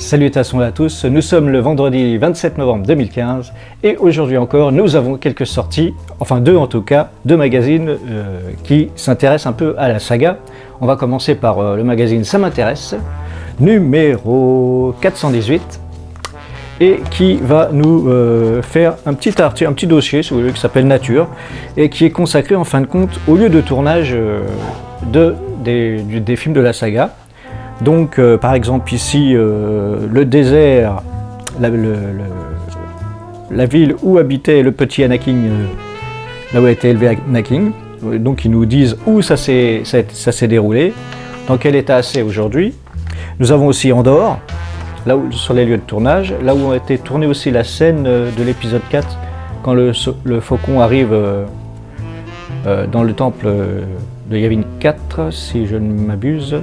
Salutations à tous, nous sommes le vendredi 27 novembre 2015 et aujourd'hui encore nous avons quelques sorties, enfin deux en tout cas, deux magazines qui s'intéressent un peu à la saga. On va commencer par le magazine Ça m'intéresse, numéro 418 et qui va nous faire un petit dossier si vous voulez, qui s'appelle Nature et qui est consacré en fin de compte au lieu de tournage des films de la saga. Donc par exemple ici le désert, la ville où habitait le petit Anakin, là où a été élevé Anakin. Donc ils nous disent où ça s'est déroulé, dans quel état c'est aujourd'hui. Nous avons aussi Andorre, là où, sur les lieux de tournage, là où a été tournée aussi la scène de l'épisode 4, quand le faucon arrive dans le temple de Yavin 4, si je ne m'abuse.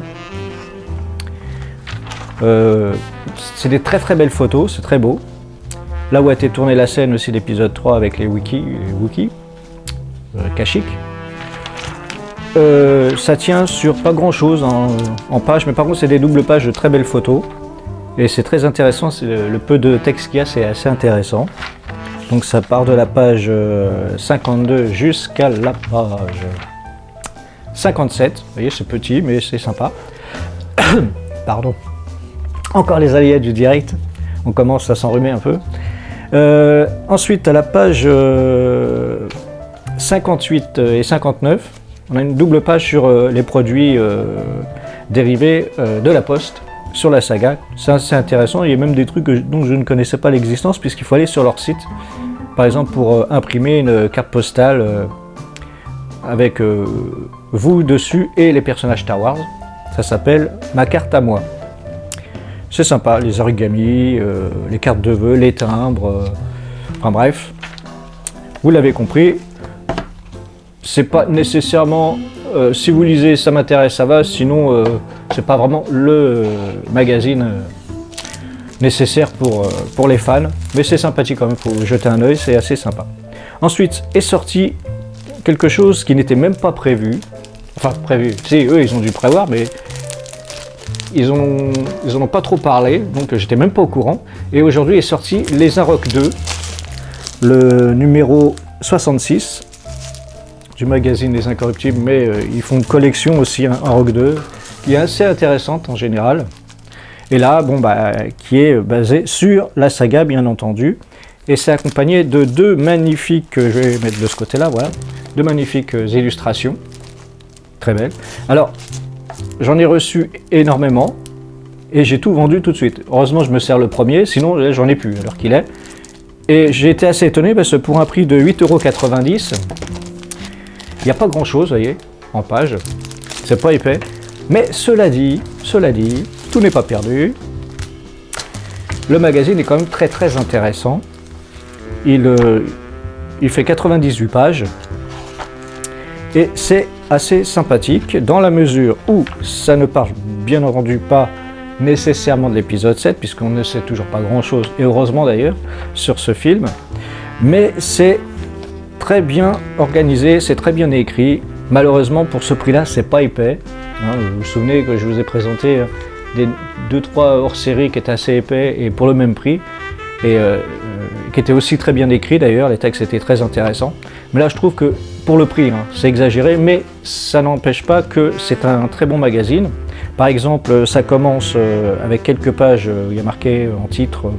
C'est des très belles photos, c'est très beau. Là où a été tournée la scène aussi d'épisode 3 avec les Wookiees, Kashyyyk. Ça tient sur pas grand chose en page, mais par contre c'est des doubles pages de très belles photos. Et c'est très intéressant, le peu de texte qu'il y a, c'est assez intéressant. Donc ça part de la page 52 jusqu'à la page 57. Vous voyez, c'est petit, mais c'est sympa. Pardon. Encore les aléas du direct, on commence à s'enrhumer un peu. Ensuite, à la page 58 et 59, on a une double page sur les produits dérivés de la Poste sur la saga. C'est assez intéressant, il y a même des trucs dont je ne connaissais pas l'existence puisqu'il faut aller sur leur site. Par exemple, pour imprimer une carte postale avec vous dessus et les personnages Star Wars, ça s'appelle Ma carte à moi. C'est sympa, les origamis, les cartes de vœux, les timbres, enfin bref, vous l'avez compris, c'est pas nécessairement, si vous lisez Ça m'intéresse, ça va, sinon c'est pas vraiment le magazine nécessaire pour les fans, mais c'est sympathique quand même, faut jeter un œil, c'est assez sympa. Ensuite est sorti quelque chose qui n'était même pas prévu, enfin prévu, si eux ils ont dû prévoir, mais ils en ont pas trop parlé, donc j'étais même pas au courant. Et aujourd'hui est sorti Les Inrocks 2, le numéro 66 du magazine Les Incorruptibles, mais ils font une collection aussi, Inrock 2, qui est assez intéressante en général. Et là, bon, qui est basée sur la saga, bien entendu. Et c'est accompagné de deux magnifiques, je vais mettre de ce côté-là, voilà, deux magnifiques illustrations, très belles. Alors, j'en ai reçu énormément et j'ai tout vendu tout de suite. Heureusement, je me sers le premier, sinon j'en ai plus alors qu'il est. Et j'ai été assez étonné parce que pour un prix de 8,90 €, il n'y a pas grand chose, vous voyez, en page. C'est pas épais. Mais cela dit, tout n'est pas perdu. Le magazine est quand même très intéressant. Il fait 98 pages. Et c'est assez sympathique dans la mesure où ça ne parle bien entendu pas nécessairement de l'épisode 7 puisqu'on ne sait toujours pas grand chose, et heureusement d'ailleurs, sur ce film, mais c'est très bien organisé, c'est très bien écrit. Malheureusement pour ce prix là c'est pas épais, hein, vous vous souvenez que je vous ai présenté des 2-3 hors-série qui étaient assez épais et pour le même prix, et qui étaient aussi très bien écrits d'ailleurs, les textes étaient très intéressants, mais là je trouve que pour le prix, hein, c'est exagéré, mais ça n'empêche pas que c'est un très bon magazine. Par exemple, ça commence avec quelques pages, il y a marqué en titre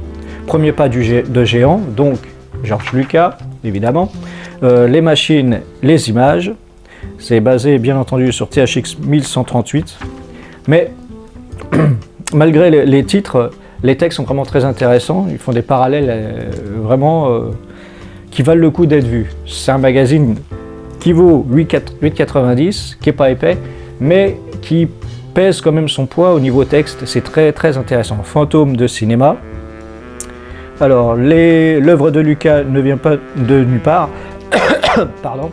premier pas de géant, donc George Lucas, évidemment. Les machines, les images, c'est basé bien entendu sur THX 1138, mais malgré les titres, les textes sont vraiment très intéressants, ils font des parallèles vraiment qui valent le coup d'être vus. C'est un magazine qui vaut 8,90 €, qui n'est pas épais, mais qui pèse quand même son poids au niveau texte, c'est très intéressant. Fantôme de cinéma. Alors, l'œuvre de Lucas ne vient pas de nulle part. Pardon.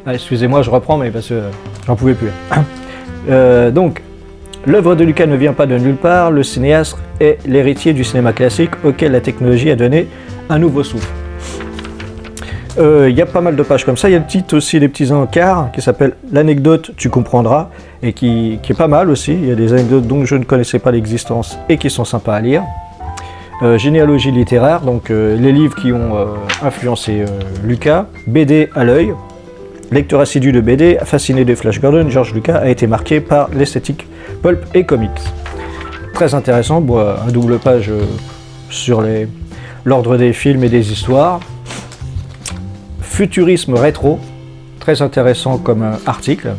Ah, excusez-moi, je reprends, mais parce que j'en pouvais plus. Donc, l'œuvre de Lucas ne vient pas de nulle part, le cinéaste est l'héritier du cinéma classique auquel la technologie a donné un nouveau souffle. Il y a pas mal de pages comme ça. Il y a aussi des petits encarts qui s'appellent l'anecdote, tu comprendras, et qui est pas mal aussi. Il y a des anecdotes dont je ne connaissais pas l'existence et qui sont sympas à lire. Généalogie littéraire, donc les livres qui ont influencé Lucas. BD à l'œil. Lecteur assidu de BD, fasciné de Flash Gordon, George Lucas a été marqué par l'esthétique pulp et comics. Très intéressant, bon, un double page sur l'ordre des films et des histoires. Futurisme rétro, très intéressant comme article,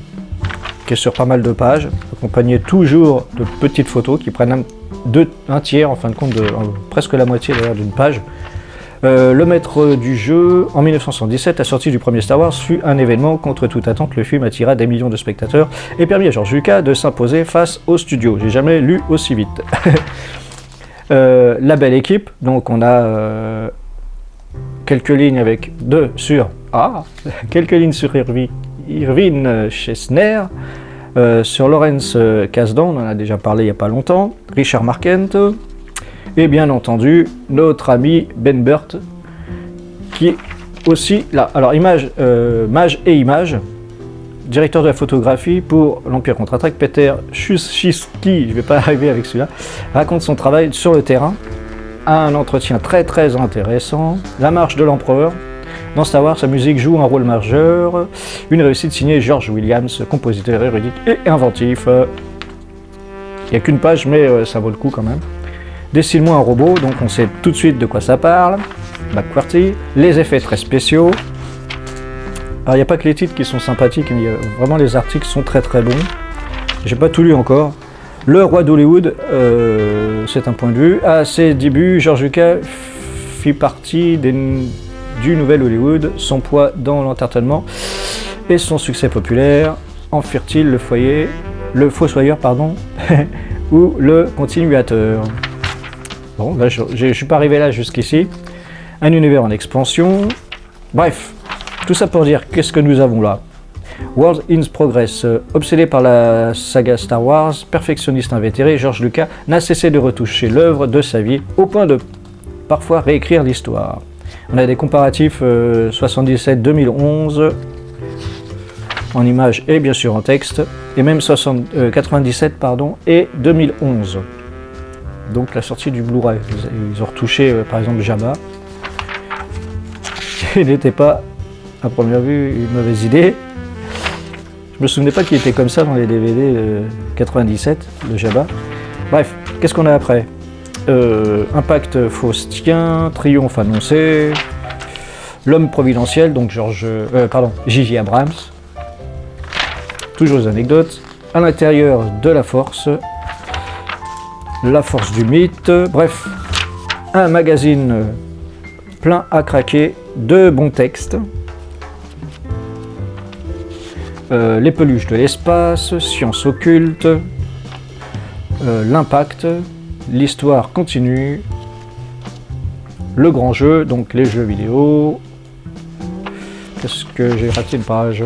qui est sur pas mal de pages, accompagné toujours de petites photos qui prennent un tiers, en fin de compte, presque la moitié d'ailleurs d'une page. Le maître du jeu, en 1977, la sortie du premier Star Wars fut un événement. Contre toute attente, le film attira des millions de spectateurs et permit à George Lucas de s'imposer face au studio. J'ai jamais lu aussi vite. La belle équipe, donc on a quelques lignes quelques lignes sur Irving Chesner, sur Lawrence Kasdan, on en a déjà parlé il n'y a pas longtemps, Richard Marquand, et bien entendu notre ami Ben Burt, qui est aussi là. Alors Mage et Image, directeur de la photographie pour l'Empire contre-attaque, Peter Schiski, je ne vais pas arriver avec celui-là, raconte son travail sur le terrain. Un entretien très très intéressant. La marche de l'empereur. Dans Star Wars, sa musique joue un rôle majeur. Une réussite signée George Williams, compositeur érudit et inventif. Il n'y a qu'une page, mais ça vaut le coup quand même. Dessine-moi un robot, donc on sait tout de suite de quoi ça parle. McQuartie. Les effets très spéciaux. Alors il n'y a pas que les titres qui sont sympathiques, mais vraiment les articles sont très très bons. J'ai pas tout lu encore. Le roi d'Hollywood, c'est un point de vue. À ses débuts, George Lucas fit partie du nouvel Hollywood. Son poids dans l'entertainment et son succès populaire en firent-ils le fossoyeur, ou le continuateur. Bon, là, je suis pas arrivé là jusqu'ici. Un univers en expansion. Bref, tout ça pour dire qu'est-ce que nous avons là. World in Progress, obsédé par la saga Star Wars, perfectionniste invétéré, George Lucas n'a cessé de retoucher l'œuvre de sa vie au point de parfois réécrire l'histoire. On a des comparatifs 77-2011 en images et bien sûr en texte, et même 97 et 2011. Donc la sortie du Blu-ray. Ils ont retouché par exemple Jabba, qui n'était pas à première vue une mauvaise idée. Je me souvenais pas qu'il était comme ça dans les DVD 97, le Jabba. Bref, qu'est-ce qu'on a après? Impact faustien, triomphe annoncé, l'homme providentiel, donc J.J. Abrams. Toujours des anecdotes. À l'intérieur de la force du mythe. Bref, un magazine plein à craquer de bons textes. Les peluches de l'espace, sciences occultes, l'impact, l'histoire continue, le grand jeu, donc les jeux vidéo. Qu'est-ce que j'ai raté une page?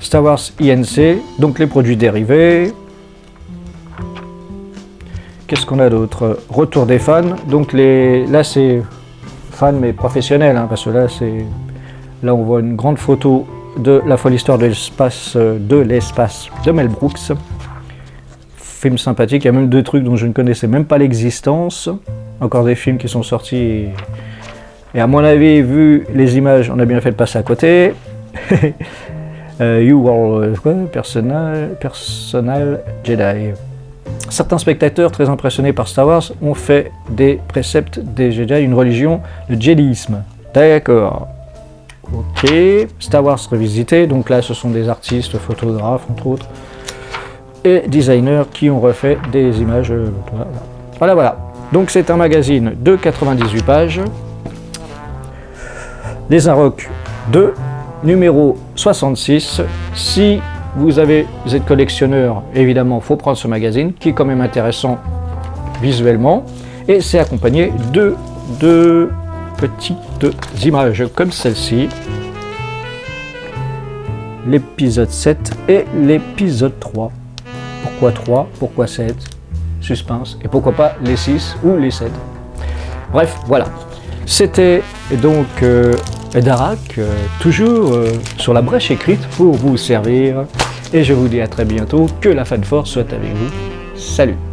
Star Wars INC, donc les produits dérivés. Qu'est-ce qu'on a d'autre? Retour des fans, donc là c'est fans mais professionnels, parce que là on voit une grande photo de la folle histoire de l'espace de Mel Brooks. Film sympathique, il y a même deux trucs dont je ne connaissais même pas l'existence. Encore des films qui sont sortis et à mon avis, vu les images, on a bien fait de passer à côté. You Were Personal Jedi. Certains spectateurs très impressionnés par Star Wars ont fait des préceptes des Jedi une religion, le Jedisme. D'accord. Ok, Star Wars revisité, donc là ce sont des artistes, photographes entre autres, et designers qui ont refait des images. Voilà. Donc c'est un magazine de 98 pages. Les Inrocks 2, numéro 66. Si vous êtes collectionneur, évidemment, il faut prendre ce magazine, qui est quand même intéressant visuellement, et c'est accompagné de petites images comme celle-ci. L'épisode 7 et l'épisode 3. Pourquoi 3? Pourquoi 7? Suspense. Et pourquoi pas les 6 ou les 7? Bref, voilà. C'était donc Darak, toujours sur la brèche écrite pour vous servir. Et je vous dis à très bientôt, que la Fanforce soit avec vous. Salut!